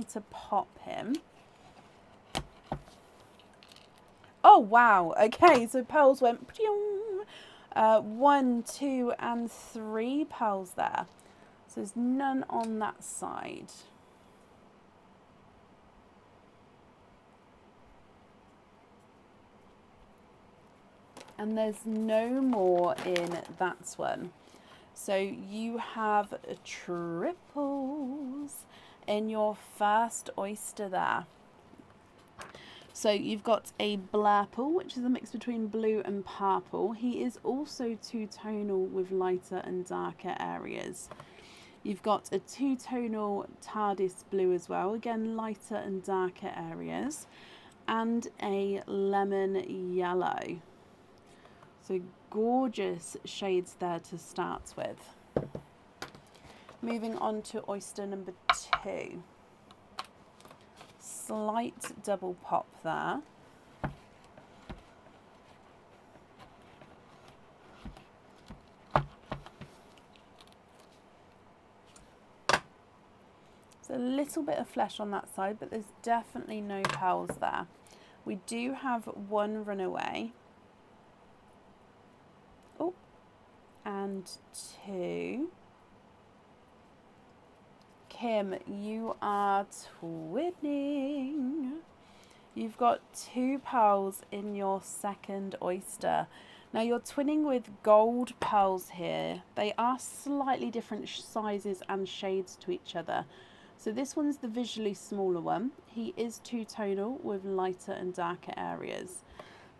to pop him. Oh, wow. Okay, so pearls went 1, 2, and 3 pearls there. So there's none on that side. And there's no more in that one. So you have triples in your first oyster there. So you've got a Blurple, which is a mix between blue and purple. He is also two-tonal with lighter and darker areas. You've got a two-tonal TARDIS blue as well, again lighter and darker areas, and a lemon yellow. So gorgeous shades there to start with. Moving on to oyster number 2. Slight double pop there. There's a little bit of flesh on that side, but there's definitely no pearls there. We do have one runaway. Oh, and 2. Kim, you are twinning. You've got 2 pearls in your second oyster. Now you're twinning with gold pearls here. They are slightly different sizes and shades to each other. So this one's the visually smaller one. He is two-tonal with lighter and darker areas.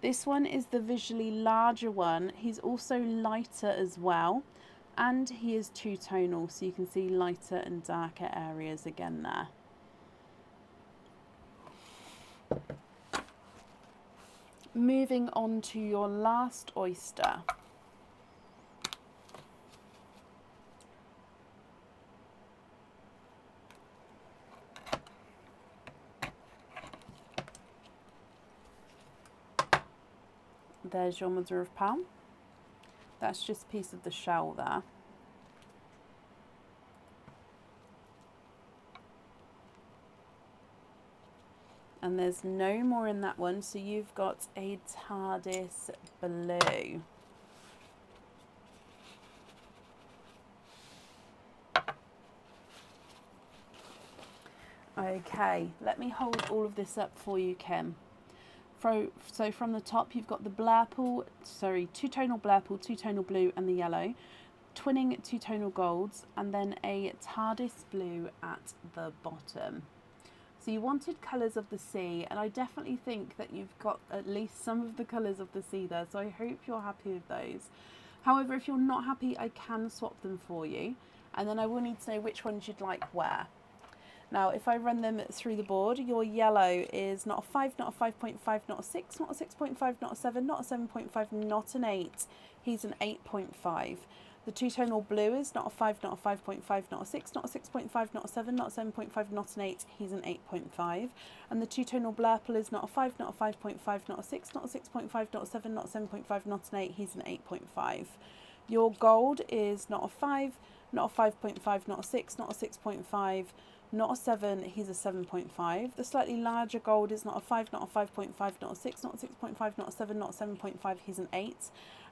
This one is the visually larger one. He's also lighter as well. And he is two-tonal, so you can see lighter and darker areas again there. Moving on to your last oyster. There's your mother of pearl. That's just a piece of the shell there. And there's no more in that one, so you've got a TARDIS blue. Okay, let me hold all of this up for you, Kim. So from the top, you've got the Blurple, sorry, two-tonal Blurple, two-tonal blue, and the yellow, twinning two-tonal golds, and then a TARDIS blue at the bottom. So you wanted colours of the sea, and I definitely think that you've got at least some of the colours of the sea there, so I hope you're happy with those. However, if you're not happy, I can swap them for you, and then I will need to know which ones you'd like where. Now, if I run them through the board, your yellow is not a 5, not a 5.5, not a 6, not a 6.5, not a 7, not a 7.5, not an 8. He's an 8.5. The two-tonal blue is not a 5, not a 5.5, not a 6, not a 6.5, not a 7, not a 7.5, not an 8. He's an 8.5. And the two-tonal Blurple is not a 5, not a 5.5, not a 6, not a 6.5, not a 7, not a 7.5, not an 8. He's an 8.5. Your gold is not a 5, not a 5.5, not a 6, not a 6.5, not a 7, he's a 7.5. The slightly larger gold is not a 5, not a 5.5, not a 6, not a 6.5, not a 7, not a 7.5, he's an 8.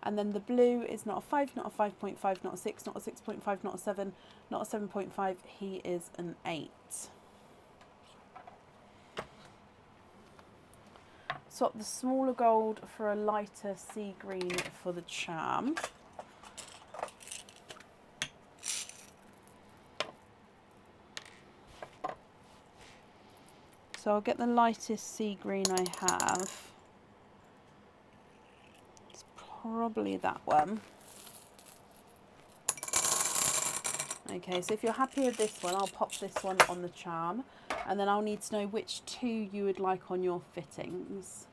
And then the blue is not a 5, not a 5.5, not a 6, not a 6.5, not a 7, not a 7.5, he is an 8. Swap the smaller gold for a lighter sea green for the charm. So I'll get the lightest sea green I have. It's probably that one. Okay, so if you're happy with this one, I'll pop this one on the charm, and then I'll need to know which 2 you would like on your fittings.